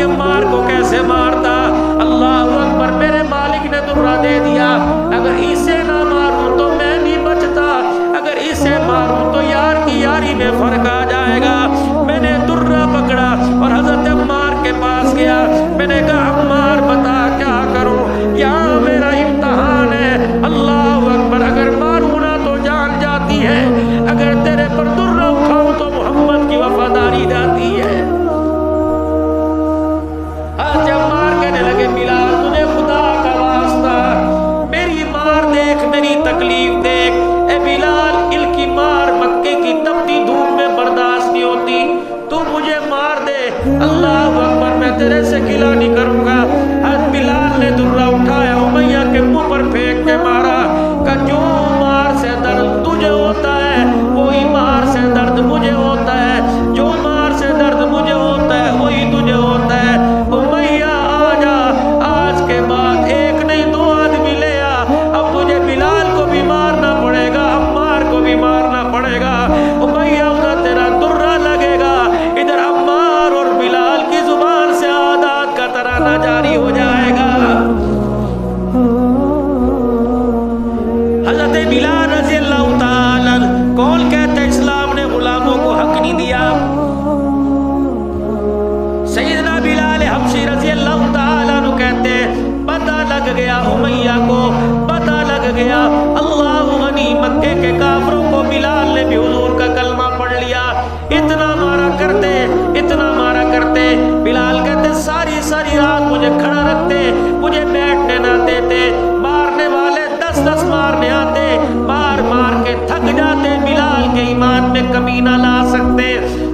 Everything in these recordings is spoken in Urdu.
عمار کو کیسے مارتا. اللہ اکبر. میرے مالک نے درہ دے دیا. اگر اسے نہ ماروں تو میں نہیں بچتا, اگر اسے ماروں تو یار کی یاری میں فرق آ جائے گا. میں نے درہ پکڑا اور حضرت عمار کے پاس گیا. میں نے کہا عمار بتا کیا کروں, یہاں میرا امتحان ہے. اللہ اکبر. اگر ماروں نہ تو جان جاتی ہے, اگر تیرے پر درہ اٹھاؤں تو محمد کی وفاداری جاتی ہے. حضرت عمار کہنے لگے بلال تجھے خدا کا واسطہ میری مار دیکھ, میری تکلیف دیکھ. اے بلال ان کی مار مکے کی تپتی دھوپ میں برداشت نہیں ہوتی, تو مجھے مار دے. اللہ اکبر. میں تیرے سے گلہ نہیں کروں گا. حضرت بلال نے درہ اٹھایا, امیہ کے منہ پر پھینک کے مارا. کہ جو مار سے درد تجھے ہوتا ہے وہی مار سے درد مجھے ہوتا ہے, جو مار سے درد مجھے ہوتا ہے وہی تجھے ہوتا ہے. امیہ آ جا, آج کے بعد ایک نہیں دو آدمی لے آ. اب تجھے بلال کو بھی مارنا پڑے گا, عمار کو بھی مارنا پڑے گا. امیہ ادھر تیرا درہ لگے گا, ادھر عمار اور بلال کی زبان سے عادات کا ترانہ جاری ہو جائے گا. حضرت بلال رضی اللہ تعالیٰ کون کہتے اسلام نے غلاموں کو حق نہیں دیا. سیدنا بلال حبشی رضی اللہ تعالیٰ عنہ کہتے پتہ لگ گیا امیہ کو, پتہ لگ گیا. اللہ غنی مکے کے کافروں کو بلال نے بھی حضور کا کلمہ پڑھ لیا. اتنا مارا کرتے, اتنا مارا کرتے. بلال کہتے ساری ساری رات مجھے کھڑا رکھتے, مجھے بیٹھنے نہ دیتے. مارنے والے 10 مارنے آتے, مار مار کے تھک جاتے. بلال کے ایمان میں کمی نہ لا سکتے.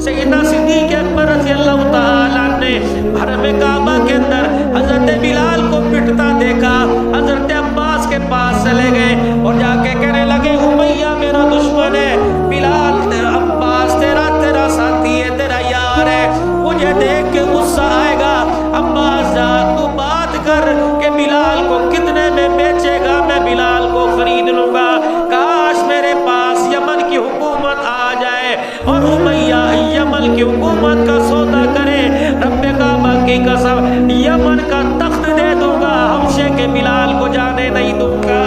سیدنا صدیق اکبر رضی اللہ تعالیٰ نے حرم کعبہ کے اندر حضرت بلال کو پٹتا دیکھا. حضرت عباس کے پاس چلے گئے اور جا کے کہنے لگے امیہ میرا دشمن ہے, بلال تیرا عباس تیرا ساتھی ہے, تیرا یار ہے, مجھے دیکھ کے غصہ آئے گا. عباس جا تو بات کر کہ بلال کو کتنے میں بیچے گا, میں بلال کو خرید لوں گا. کاش میرے پاس یمن کی حکومت آ جائے اور امیہ یمن کی حکومت کا سودا کرے. رب کعبہ کی قسم یمن کا تخت دے دوں گا, حبشے کے بلال کو جانے نہیں دوں گا.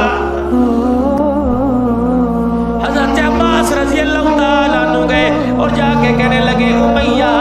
حضرت عباس رضی اللہ تعالیٰ عنہ گئے اور جا کے کہنے لگے امیہ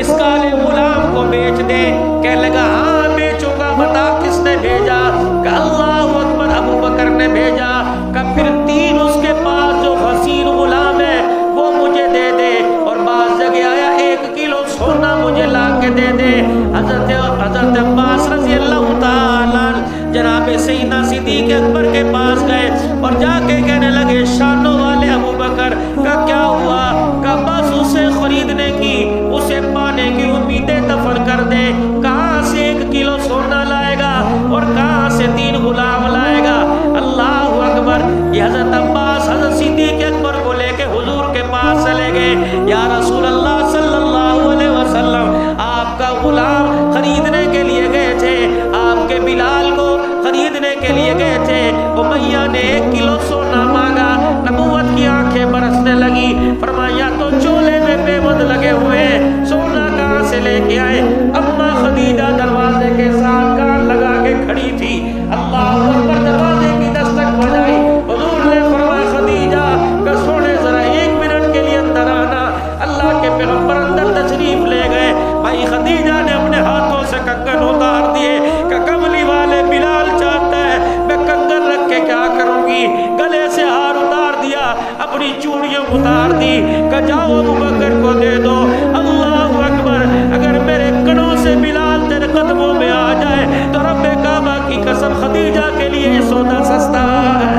اس کالے غلام کو بیچ دے. کہنے لگا ہاں بیچوں گا, بتا کس نے بھیجا. کہ اللہ اکبر, ابو بکر نے بھیجا. کہ پھر 3 اس کے پاس جو حسین غلام ہے وہ مجھے دے دے, اور بعض جگہ آیا 1 کلو سونا مجھے لا کے دے دے. حضرت عباس رضی اللہ تعالیٰ جناب سیدنا صدیق اکبر کے پاس گئے اور جا کے کہنے لگے شانوں والے ابو بکر کا کیا ہوا. کہ بس اسے خریدنے کی, اسے پانے کی امیدیں دفن کر دے. کہاں سے 1 کلو سونا لائے گا اور کہاں سے 3 غلام لائے گا. اللہ اکبر. یہ حضرت عباس حضرت صدیق اکبر کو لے کے حضور کے پاس چلے گئے. یا رسول اللہ صلی اللہ علیہ وسلم, آپ کا غلام خریدنے کے لیے گئے تھے, آپ کے بلال کو خریدنے کے لیے گئے تھے. امیہ نے 1 کلو سونا مانگا. نبوت کی آنکھیں برسنے لگی. فرمایا تو چولے میں پیوند لگے ہوئے ہیں, سونا کہاں سے لے کے آئے. اما خدیجہ دروازے کے ساتھ کان لگا کے کھڑی تھی. اللہ اکبر. دروازے کی دستک بجائی. حضور نے فرمایا خدیجہ کہ سونے ذرا 1 منٹ کے لیے اندر آنا. اللہ کے پیغمبر اندر تشریف لے گئے. بھائی خدیجہ نے اپنے ہاتھوں سے کنگن اتار دیے. کہ کملی والے بلال چاہتا ہے میں کنگن رکھ کے کیا کروں گی. گلے سے ہار اتار دیا, اپنی چوڑیاں اتار دی. کہ جاؤ ابو بکر کو دے دو. اللہ اکبر. اگر میرے کنوں سے بلال تیرے قدموں میں آ جائے تو رب کعبہ کی قسم خدیجہ کے لیے یہ سودا سستا ہے.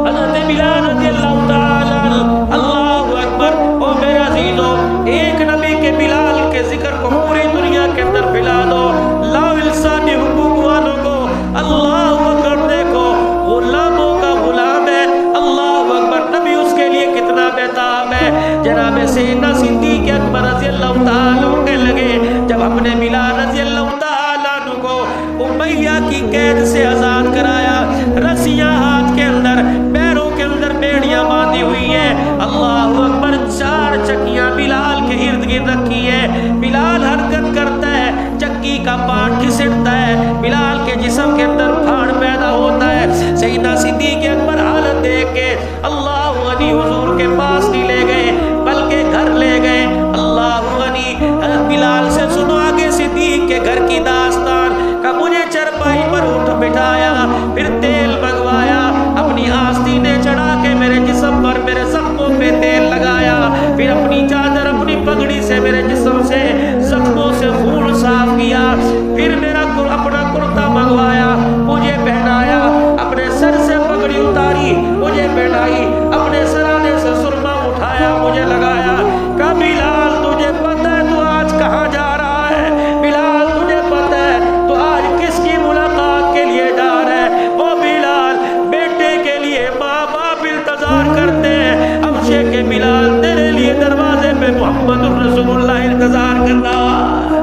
حضرت بلال رضی اللہ تعالیٰ اللہ اکبر. او میرے عزیزو, ایک نبی کے بلال کے ذکر کو پوری دنیا کے اندر پھیلا دو. لاؤ انسانی حقوق والوں کو. اللہ اکبر. دیکھو غلاموں کا غلام ہے. اللہ اکبر. نبی اس کے لیے کتنا بےتاب ہے. جناب سیدنا صدیق اکبر رضی اللہ تعالیٰ کہنے لگے جب اپنے بلال رضی اللہ تعالیٰ کو امیہ کی قید سے انتظار کر رہا ہے۔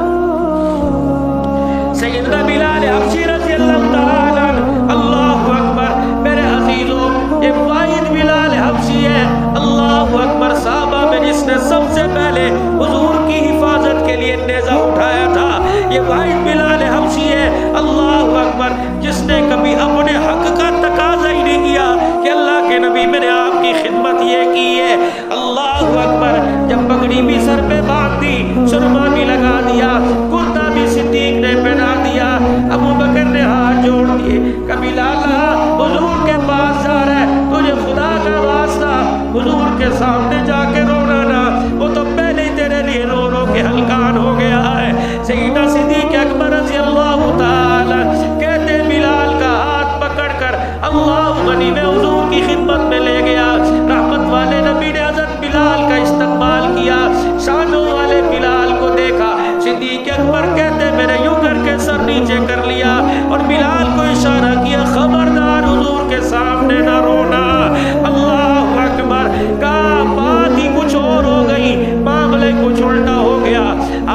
سیدنا بلال حبشی رضی اللہ تعالیٰ عنہ، اللہ اکبر میرے عزیزوں، یہ واحد بلال حبشی ہے، اللہ اکبر، صحابہ میں جس نے سب سے پہلے حضور کی حفاظت کے لیے نیزہ اٹھایا تھا، یہ واحد بلال حبشی ہے، اللہ اکبر، جس نے کبھی اپنے حق کا تقاضا ہی نہیں کیا کہ اللہ کے نبی میں نے آپ کی خدمت یہ کی ہے، اللہ اکبر۔ جب پگڑی بھی سر پہ باندھ دی، سرما بھی لگا دیا، کرتا بھی صدیق نے پہنا دیا، ابو بکر نے ہاتھ جوڑ دیے، کبھی لالا حضور کے پاس جا رہا ہے، تجھے خدا کا واسطہ حضور کے سامنے جا کے رونا نہ، وہ تو پہلے ہی تیرے لیے رو رو کے ہلکان ہو گیا ہے۔ سیدنا صدیق اکبر رضی اللہ تعالی کہتے بلال کا ہاتھ پکڑ کر اللہ غنی میں حضور کی خدمت میں لے گیا، رحمت والے نبی نے حضرت بلال کا استقبال کیا، شانوں والے بلال کو دیکھا، صدیق اکبر کہتے میں نے یوں کر کے سر نیچے کر لیا اور بلال کو اشارہ کیا، خبردار حضور کے سامنے نہ رونا، اللہ اکبر۔ کہا بات ہی کچھ اور ہو گئی، معاملے کچھ الٹا ہو گیا۔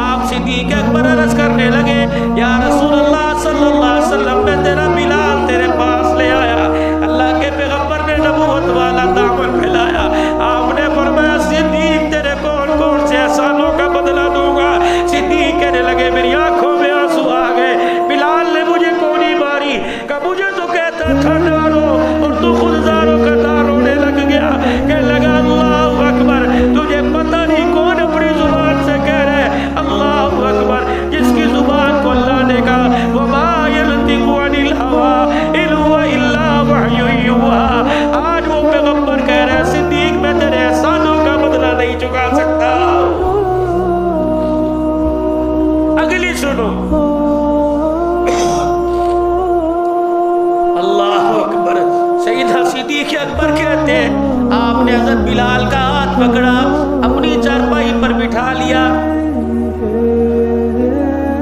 آپ صدیق اکبر عرض کرنے لگے، یا رسول اللہ صلی اللہ علیہ وسلم، میں تیرا بلال تیرے پاس لے آیا، اللہ کے پیغمبر نے نبوت والا دامن پھیلایا، آپ نے فرمایا صدیق تیرے کون کون سے احسانوں کا بدلہ دوں گا۔ صدیق کہنے لگے میری آنکھوں میں آنسو آ گئے، بلال نے مجھے کون ہی ماری، کہ مجھے تو کہتا تھا نہ رو اور تو خود زاروں کا دار رونے لگ گیا۔ کہنے لگا اللہ اکبر، تجھے پتہ نہیں کون اپنی زبان سے کہہ رہے، اللہ اکبر، جس کی زبان کو اللہ نے کہا وَمَا يَنْطِقُ عَنِ الْهَوَىٰ إِنْ هُوَ إِلَّا وَحْيٌ يُوحَىٰ، آج وہ پیغمبر کہہ رہے صدیق میں تیرے احسانوں کا بدلہ نہیں چکا سکتا۔ اگلی سنو، اللہ اکبر، سیدنا صدیق اکبر کہتے ہیں آپ نے حضرت بلال کا ہاتھ پکڑا، اپنی چارپائی پر بٹھا لیا،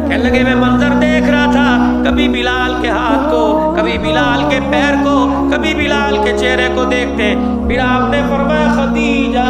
کہنے لگے میں منظر دیکھ رہا تھا، کبھی بلال کے ہاتھ کو، کبھی بلال کے پیر کو، کبھی بلال کے چہرے کو دیکھتے۔ پھر آپ نے فرمایا خدیجہ،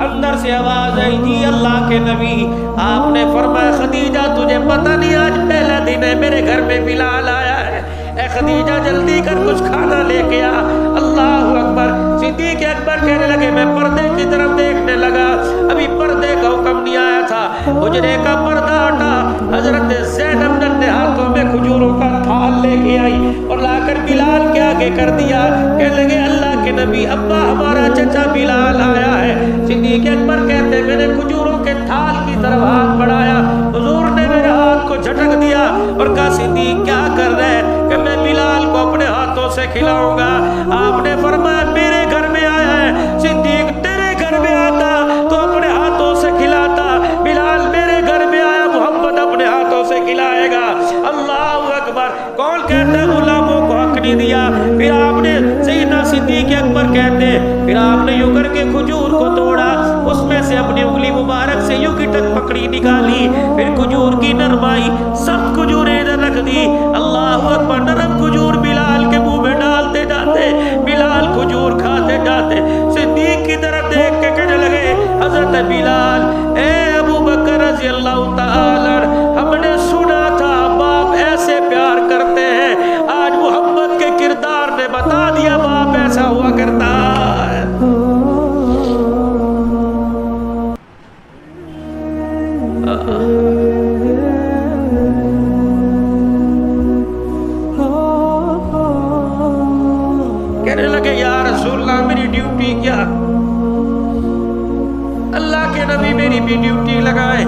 اندر سے آواز آئی تھی اللہ کے نبی، آپ نے فرمایا خدیجہ تجھے پتہ نہیں آج پہلا دن ہے میرے گھر میں بلال آیا ہے، اے خدیجہ جلدی کر کچھ کھانا لے کے آ۔ اللہ اکبر، صدیق اکبر کہنے لگے میں پردے کی طرف دیکھنے لگا، ابھی پردے کا حکم نہیں آیا تھا، حجرے کا پردہ ہٹا، حضرت زینب نے ہاتھوں میں کھجوروں کا تھال لے کے آئی اور لا کر بلال کے آگے کر دیا، کہنے لگے اللہ کے نبی ابا ہمارا چچا بلال آیا ہے۔ صدیق اکبر کہتے میں نے کھجوروں کے تھال کی طرف ہاتھ بڑھایا، حضور نے میرے ہاتھ کو جھٹک دیا اور کہا صدیق کیا کر رہے کہ میں بلال کو اپنے ہاتھوں سے کھلاؤں گا۔ آپ نے فرمایا میرے گھر میں آیا ہے، صدیق تیرے گھر میں آتا تو اپنے ہاتھوں سے کھلاتا، بلال میرے گھر میں آیا محمد اپنے ہاتھوں سے کھلائے گا۔ اللہ اکبر، کون کہتا ہے غلاموں کو حق نہیں دیا؟ پھر آپ نے سیدنا صدیق اکبر کہتے پھر آپ نے یوں کر کے کھجور کو توڑا، اس میں سے اپنی انگلی مبارک سے یوں کی ٹک پکڑی نکالی، پھر کھجور کی نرمائی سب کھجوریں ادھر رکھ دی، اللہ اکبر، نرم کھجور بلال کے منہ میں ڈالتے جاتے، بلال کھجور کھاتے جاتے، صدیق کی طرف دیکھ کے کہنے لگے حضرت بلال، اے ابو بکر رضی اللہ تعالی ہم نے سنا تھا باپ ایسے پیار کرتے ہیں، آج محمد کے کردار نے بتا دیا باپ ایسا ہوا کرتا ہے۔ کہنے لگے یا رسول اللہ میری ڈیوٹی کیا؟ اللہ کے نبی میری بھی ڈیوٹی لگائے۔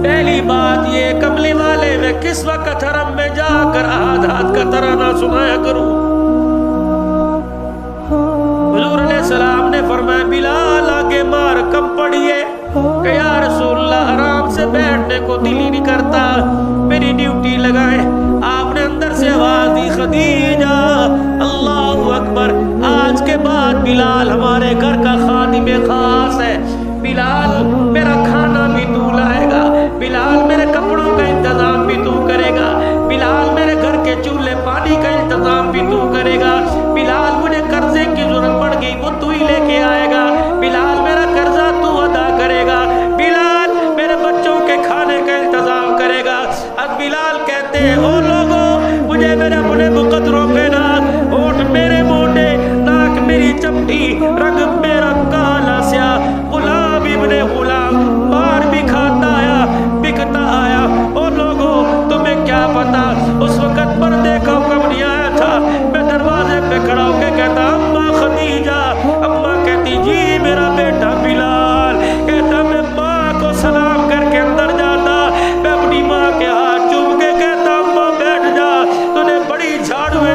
پہلی بات یہ کملی والے میں کس وقت حرم میں جا کر احاد کا ترانہ سنایا کروں؟ حضور علیہ السلام نے فرمایا بلال آگے مار کم پڑیے کہ یا رسول اللہ آرام سے بیٹھنے کو دل ہی نہیں کرتا، میری ڈیوٹی لگائے۔ آپ نے اندر سے آواز دی خدیجہ، اللہ اکبر، آج کے بعد بلال ہمارے گھر کا خادم خاص ہے، بلال میرا کھانا بھی تو لائے گا، بلال میرے کپڑوں کا انتظام بھی تو کرے گا، بلال میرے گھر کے چولہے پانی کا انتظام بھی تو کرے گا، بلال مجھے قرضے کی ضرورت پڑ گئی وہ تو ہی لے کے آئے گا، بلال میرا قرضہ تو ادا کرے گا۔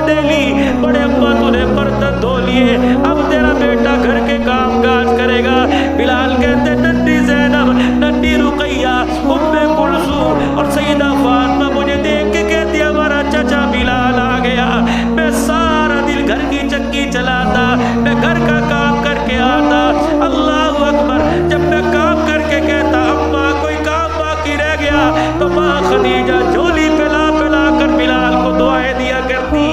دے لی, بڑے ابا تو نے برتن دھو لیے, اب تیرا بیٹا گھر کے کام کاج کرے گا. بلال کہتے ننھی زینب, ننھی رقیہ, ام کلثوم اور سیدہ فاطمہ مجھے دیکھ کے کہتی ہمارا چچا بلال آ گیا. میں سارا دن گھر کی چکی چلاتا, میں گھر کا کام کر کے آتا. اللہ اکبر, جب میں کام کر کے کہتا اماں کوئی کام باقی رہ گیا تو ماں خدیجہ جھولی پھیلا پھیلا کر بلال کو دعائیں دیا کرتی.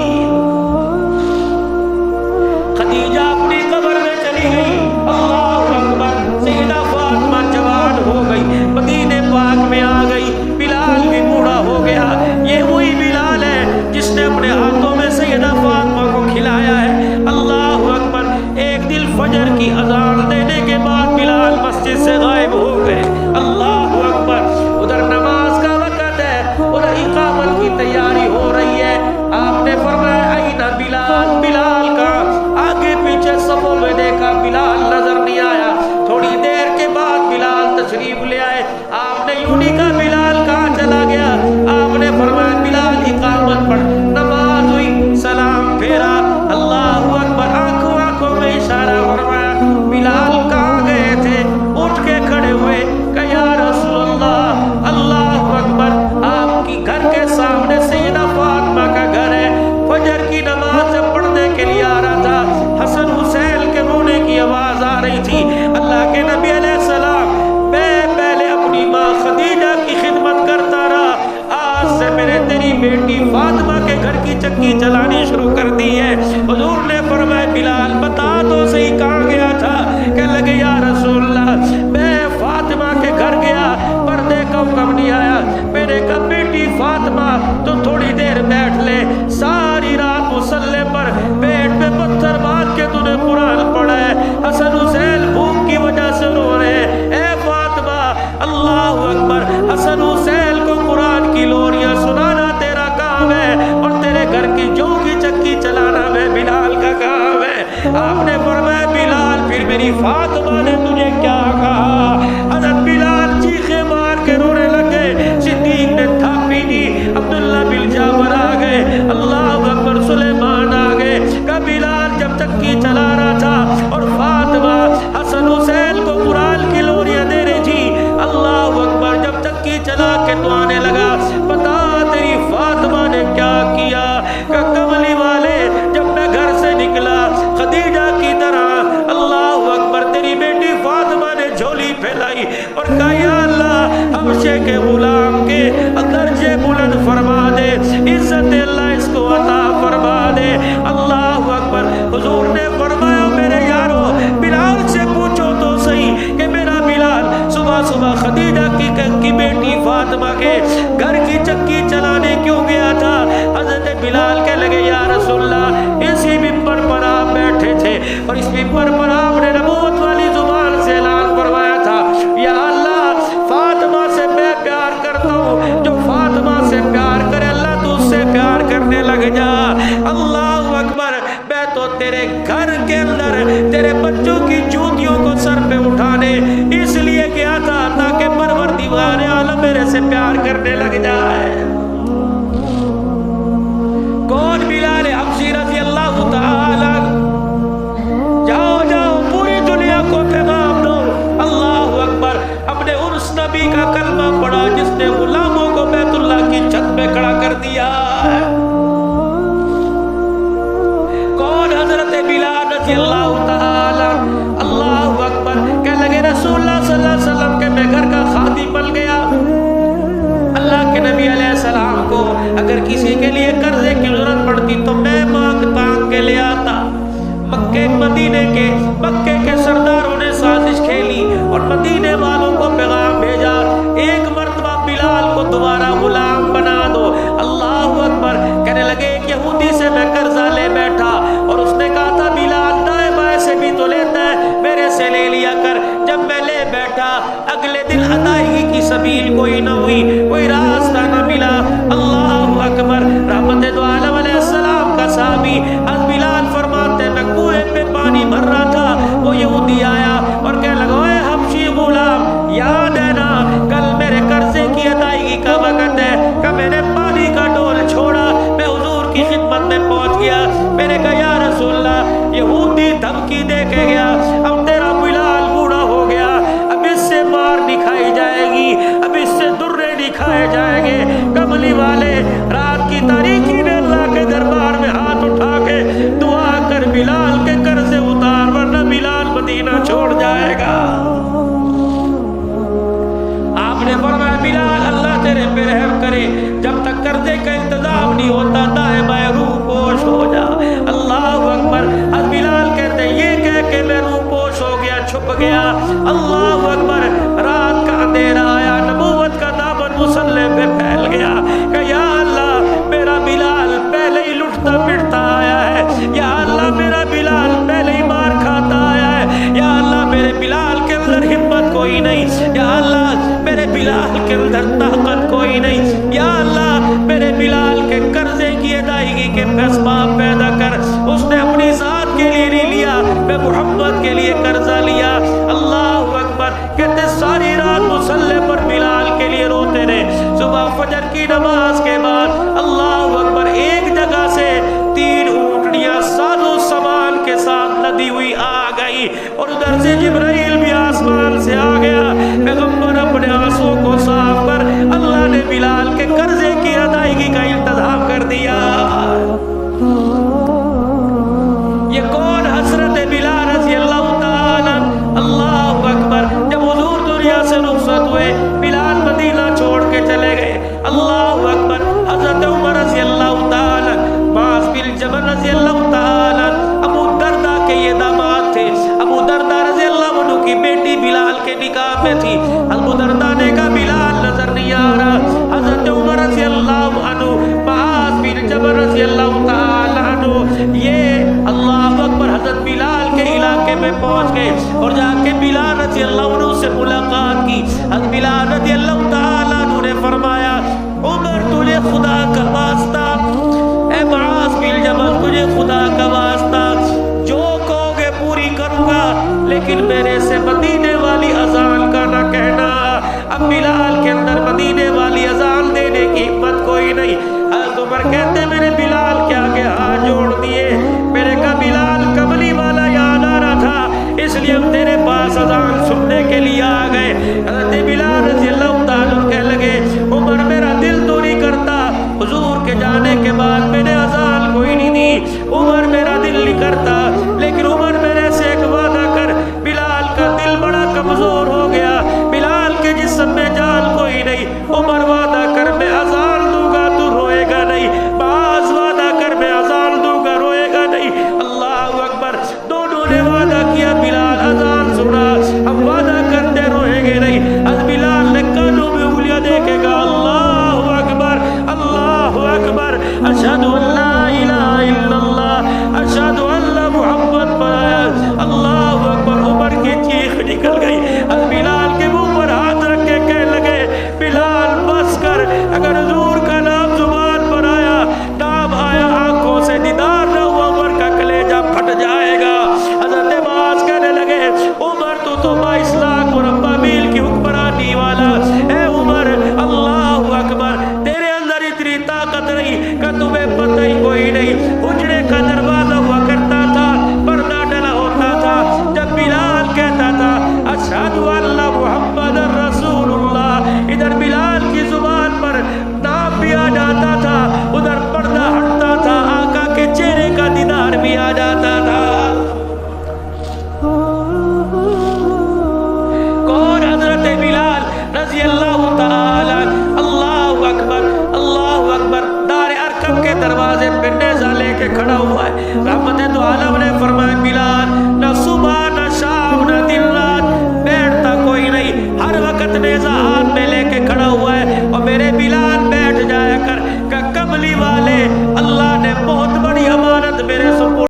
خدیجہ اپنی قبر میں چلی گئی. اللہ اکبر, سیدہ فاطمہ جوان ہو گئی, مدینے پاک میں آ گئی. بلال بھی بوڑھا ہو گیا. یہ وہی بلال ہے جس نے اپنے ہاتھوں میں سیدہ فاطمہ کو کھلایا ہے. اللہ اکبر, ایک دن فجر کی اذان دینے کے بعد بلال مسجد سے غائب ہو گئے. اللہ اکبر, ادھر نماز کا وقت ہے, ادھر اقامت کی تیاری ہو رہی ہے. آپ نے فرمایا این بلال, بلال کا آگے پیچھے صفوں میں دیکھا, بلال نظر نہیں آیا. تھوڑی دیر کے بعد بلال تشریف لے آئے. آپ نے یوں نہیں کہا بلال کہاں چلا گیا, آپ نے فرمایا بلال اقامت پڑھ. نماز ہوئی, سلام پھیرا. اللہ اکبر, آنکھوں آنکھوں میں اشارہ فرمایا بلال کہاں گئے تھے. اٹھ کے کھڑے ہوئے, کہ یا رسول اللہ. اللہ اکبر, آپ کی گھر کے سامنے سیدہ فاطمہ کا گھر ہے. فجر کی نماز جب پڑھنے کے لیے آ رہا تھا, حسن حسین کے رونے کی آواز آ رہی تھی. اللہ کے نبی علیہ السلام, میں پہلے اپنی ماں خدیجہ کی خدمت کرتا رہا, آج سے میں نے تیری بیٹی فاطمہ کے گھر کی چکی چلانی شروع کر دی ہے. حضور نے فرمایا بلال بتا تو صحیح کہاں گیا تھا. کہنے لگے یا رسول اللہ, میں فاطمہ کے گھر گیا, پردے کا حکم نہیں آیا. میں نے کہا بیٹی فاطمہ تو تھوڑی دیر بیٹھ لے. ساری رات مصلے پر پیٹ پہ پتھر باندھ کے تو نے قرآن پڑھا ہے. حسن حسین بھوک کی وجہ سے رو رہے ہیں. اے فاطمہ, اللہ اکبر, حسن حسین کو قرآن کی لوریاں سنانا تیرا کام ہے, اور تیرے گھر کی جو کی چکی چلانا میں بلال کا کام ہے. آپ نے فرمایا بلال پھر میری فاطمہ نے تجھے کیا کہا. حضرت بلال چیخے مار کے رونے لگے. صدیق نے تھاپی دی. عبداللہ بن جابر آ گئے. اللہ اکبر, سلیمان آ گئے. کہ بلال جب چکی چلا رہا تھا اور فاطمہ حسن حسین کو قرآن کی لوریاں دے رہی تھی. اللہ اکبر, جب چکی چلا کے تو آنے لگا, بتا تیری فاطمہ نے کیا کیا. کہ کملی والے, جب میں گھر سے نکلا خدیجہ کی طرح, اللہ اکبر, تیری بیٹی فاطمہ نے جھولی پھیلائی اور کہا یا اللہ حبشے کے غلام کے درجے بلند فرما دے, عزت اللہ اس کو عطا فرما دے. اللہ اکبر, حضور نے فرمایا میرے یارو بلال سے پوچھو تو صحیح کہ میرا بلال صبح صبح خدیجہ کی بیٹی فاطمہ کے گھر کی چکی چلانے کیوں گیا تھا. حضرت بلال کہنے لگے یا رسول اللہ, اسی ممبر پر آپ بیٹھے تھے اور اس ممبر پر آپ نے نبوت والی زبان سے اعلان فرمایا تھا یا اللہ فاطمہ سے میں پیار کرتا ہوں, جو فاطمہ سے پیار کرے اللہ تو اس سے پیار کرنے لگ جا. اللہ اکبر, میں تو تیرے گھر کے اندر تیرے بچوں کی جوتیوں کو سر پہ اٹھانے اس لیے گیا تھا تاکہ پروردگار عالم میرے سے پیار کرنے لگ جائے. کون بلال حبشی رضی اللہ تعالی, جاؤ جاؤ پوری دنیا کو پیغام دو. اللہ اکبر, اپنے اس نبی کا کلمہ پڑھا جس نے غلاموں کو بیت اللہ کی چھت پہ کھڑا کر دیا. کون حضرت بلال رضی اللہ تعالی. اللہ اکبر, کہنے لگے رسول اللہ صلی اللہ علیہ وسلم کے میں گھر کا خادم بن گیا. اللہ کے نبی علیہ السلام کو اگر کسی کے لیے قرضے کی ضرورت پڑتی تو میں مانگ کے لے آتا. مکے کے سرداروں نے سازش کھیلی اور مدینے والوں کو پیغام بھیجا, ایک مرتبہ بلال کو دوبارہ غلام بنا دو. اللہ اکبر, کہنے لگے ایک یہودی سے میں قرضہ لے بیٹھا اور اس نے کہا تھا بلال دائیں بائیں سے بھی تو لیتا ہے, میرے سے لے لیا کر. جب میں لے بیٹھا اگلے دن ادائیگی کی سبیل کوئی نہ ہوئی, کوئی راستہ نہ ملا. اللہ اکبر, رحمت دو عالم علیہ السلام کا صحابی از بلال فرماتے میں کنویں پہ پانی بھر رہا تھا, وہ یہودی آیا اور کہنے لگا اے حبشی غلام, یاد ہے نا کل میرے قرضے کی ادائیگی کا وقت ہے, کہ میں نے پانی کا ڈول چھوڑا, میں حضور کی خدمت میں پہنچ گیا. میں نے کہا یا رسول اللہ یہودی دھمکی دے کے گیا، اب تیرا بلال بوڑھا ہو گیا، اب اس سے مار نہیں کھائی جائے گی، اب اس سے درے نہیں کھائے جائیں گے۔ کملی والے رات کی تاریکی میں اللہ کے دربار میں ہاتھ اٹھا کے دعا کر بلال کے قرضے اتار، ورنہ بلال مدینہ چھوڑ جائے گا۔ آپ نے فرمایا بلال اللہ تیرے پہ رحم کرے، جب تک قرضے کا انتظام نہیں ہوتا دائیں بائیں روح پوش ہو جا۔ اللہ اکبر۔ اب بلال کہتے ہیں یہ کہہ کے میں روح پوش ہو گیا، چھپ گیا۔ اللہ اکبر۔ رات کا اندھیرا آیا، نبوت کا دامن مصلی پہ پھیل گیا کہ یا اللہ میرا بلال پہلے ہی لٹتا پٹتا آیا ہے، یا اللہ میرا بلال پہلے ہی مار کھاتا آیا ہے، یا اللہ میرے بلال کے اندر ہمت کوئی نہیں، یا اللہ میرے بلال کے اندر طاقت کوئی نہیں، یا اللہ میرے بلال کے قرضے کی ادائیگی کے اسباب پیدا کر۔ اس نے اپنی ذات کے لیے نہیں لیا، میں محمد کے لیے قرضہ لیا۔ اللہ اکبر۔ کہتے ساری رات مصلی پر بلال کے لیے روتے رہے۔ صبح فجر کی نماز کے بعد اللہ اکبر ایک جگہ سے 3 اونٹنیاں ساز و سامان کے ساتھ لدی ہوئی آ گئی، اور ادھر سے جبرائیل بھی آسمان سے آ گیا۔ پیغمبر اپنے آنسوں کو صاف کر اللہ نے بلال کے قرضے کی ادائیگی کا انتظام کر دیا۔ یہ کون؟ حضرت بلال رضی اللہ تعالی۔ اللہ اکبر۔ جب حضور دنیا سے رخصت ہوئے، بلال مدینہ چھوڑ کے چلے گئے۔ اللہ اکبر۔ حضرت عمر رضی اللہ تعالی، معاذ بن جبل رضی اللہ تعالی، ابو دردہ کے یہ داماد تھے۔ ابو دردہ رضی اللہ عنہ کی بیٹی بلال کے نکاح میں تھی۔ ابو دردہ نے کہا بلال نظر نہیں آ رہا۔ حضرت عمر رضی اللہ عنہ، معاذ بن جبل رضی اللہ تعالی عنہ، یہ اللہ اکبر حضرت بلال کے علاقے میں پہنچ گئے اور جا کے بلال رضی اللہ عنہ سے ملاقات کی۔ حضرت بلال رضی اللہ تعالی عنہ نے فرمایا عمر تجھے خدا کا واسطہ، اے معاذ بن جبل تجھے خدا کا واسطہ، جو کہو گے پوری کروں گا، لیکن میرے سے مدینے والی اذان کا نہ کہنا۔ اب بلال کے اندر مدینے والی اذان دینے کی ہمت کوئی نہیں۔ حضرت عمر کہتے میرے بلال کے آگے ہاتھ جوڑ دیے، میرے کا بلال کملی والا یاد آ رہا تھا، اس لیے ہم تیرے پاس اذان سننے کے لیے آ گئے۔ حضرت بلال رضی اللہ تعالیٰ کہنے لگے عمر میرا دل تو نہیں کرتا، حضور کے جانے کے بعد میں نے اذان کوئی نہیں دی، عمر میرا دل نہیں کرتا، لیکن عمر میرے سے ایک وعدہ کر۔ بلال کا دل بڑا کمزور ہو گیا، بلال کے جسم میں جان کوئی نہیں، عمر وعدہ کر میں اذان دوں گا تو روئے گا نہیں، بعض وعدہ کر میں اذان دوں گا روئے گا نہیں۔ اللہ اکبر۔ دونوں نے وعدہ کیا، بلال اذان سنا، اب وعدہ کرتے روئیں گے نہیں۔ از بلال نے کانوں میں انگلیاں دے کے کہا اللہ اکبر، اللہ اکبر، اشہد ان لا الہ الا اللہ، اشہد ان محمد اللہ اکبر۔ عمر کی چیخ نکل گئی۔ از بلال کے منہ پر ہاتھ رکھ کے کہنے لگے بلال بس کر، اگر حضور کا نام زبان پر آیا، نام آیا، آنکھوں سے دیدار نہ ہوا، عمر کا کلیجہ پھٹ جائے گا۔ حضرت معاذ کہنے لگے عمر تو 22 لاکھ مربع میل کی حکمرانی والا، اے عمر اللہ اکبر، تیرے اندر اتنی طاقت نہیں کہ تمہیں پتہ ہی کوئی نہیں۔ حجرے کا دروازہ ہوا کرتا تھا، پردہ ڈلا ہوتا تھا، جب بلال کہتا تھا اشہد ان محمد رسول اللہ، ادھر بلال کی زبان پر نام بھی آ جاتا تھا، ادھر پردہ ہٹتا تھا، آقا کے چہرے کا دیدار بھی آ جاتا